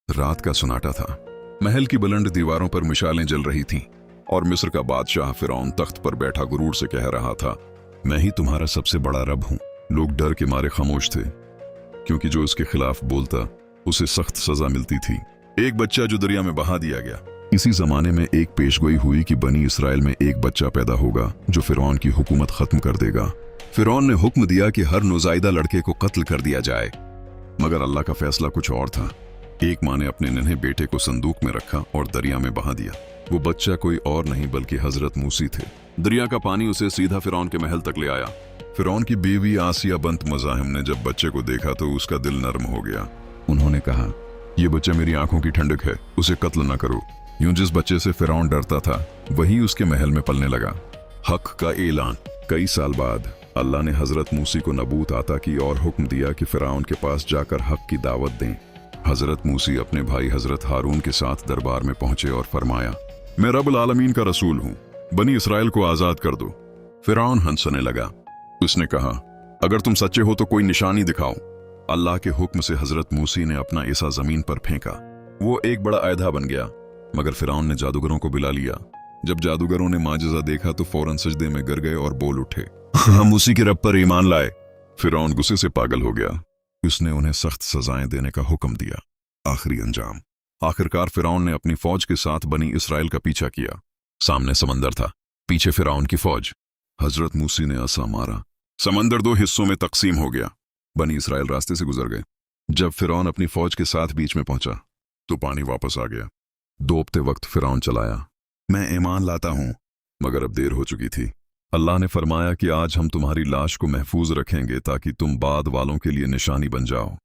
रात का सन्नाटा था। महल की बुलंद दीवारों पर मिसालें जल रही थीं और मिस्र का बादशाह फिरौन तख्त पर बैठा गुरूर से कह रहा था, मैं ही तुम्हारा सबसे बड़ा रब हूं। लोग डर के मारे खामोश थे, क्योंकि जो उसके खिलाफ बोलता उसे सख्त सजा मिलती थी। एक बच्चा जो दरिया में बहा दिया गया। इसी जमाने में एक पेशगोई हुई कि बनी इसराइल में एक बच्चा पैदा होगा जो फिरौन की हुकूमत खत्म कर देगा। फिरौन ने हुक्म दिया कि हर नौजायदा लड़के को कत्ल कर दिया जाए, मगर अल्लाह का फैसला कुछ और था। एक माँ ने अपने नन्हे बेटे को संदूक में रखा और दरिया में बहा दिया। वो बच्चा कोई और नहीं बल्कि हजरत मूसी थे। दरिया का पानी उसे सीधा फिरौन के महल तक ले आया। फिरौन की बीवी आसिया बंत मज़ाहिम ने जब बच्चे को देखा तो उसका दिल नर्म हो गया। उन्होंने कहा, ये बच्चा मेरी आंखों की ठंडक है, उसे कत्ल न करो। यूं जिस बच्चे से फिरौन डरता था वही उसके महल में पलने लगा। हक का ऐलान। कई साल बाद अल्लाह ने हजरत मूसी को नबूत आता की और हुक्म दिया कि फिरौन के पास जाकर हक की दावत दें। हजरत मूसी अपने भाई हजरत हारून के साथ दरबार में पहुंचे और फरमाया, मैं रब्बुल आलमीन का रसूल हूं, बनी इसराइल को आजाद कर दो। फिरौन हंसने लगा। उसने कहा, अगर तुम सच्चे हो तो कोई निशानी दिखाओ। अल्लाह के हुक्म से हजरत मूसी ने अपना ऐसा जमीन पर फेंका। वो एक बड़ा आयधा बन गया, मगर फिरौन ने जादूगरों को बुला लिया। जब जादूगरों ने माजिज़ा देखा तो फौरन सजदे में गिर गए और बोल उठे, हम उसी के रब पर ईमान लाए। फिरौन गुस्से से पागल हो गया। उसने उन्हें सख्त सजाएं देने का हुक्म दिया। आखिरी अंजाम। आखिरकार फिरौन ने अपनी फौज के साथ बनी इसराइल का पीछा किया। सामने समंदर था, पीछे फिरौन की फौज। हजरत मूसी ने असा मारा, समंदर दो हिस्सों में तकसीम हो गया। बनी इसराइल रास्ते से गुजर गए। जब फिरौन अपनी फौज के साथ बीच में पहुंचा तो पानी वापस आ गया। डूबते वक्त फिरौन चलाया, मैं ईमान लाता हूं, मगर अब देर हो चुकी थी। अल्लाह ने फरमाया कि आज हम तुम्हारी लाश को महफूज रखेंगे ताकि तुम बाद वालों के लिए निशानी बन जाओ।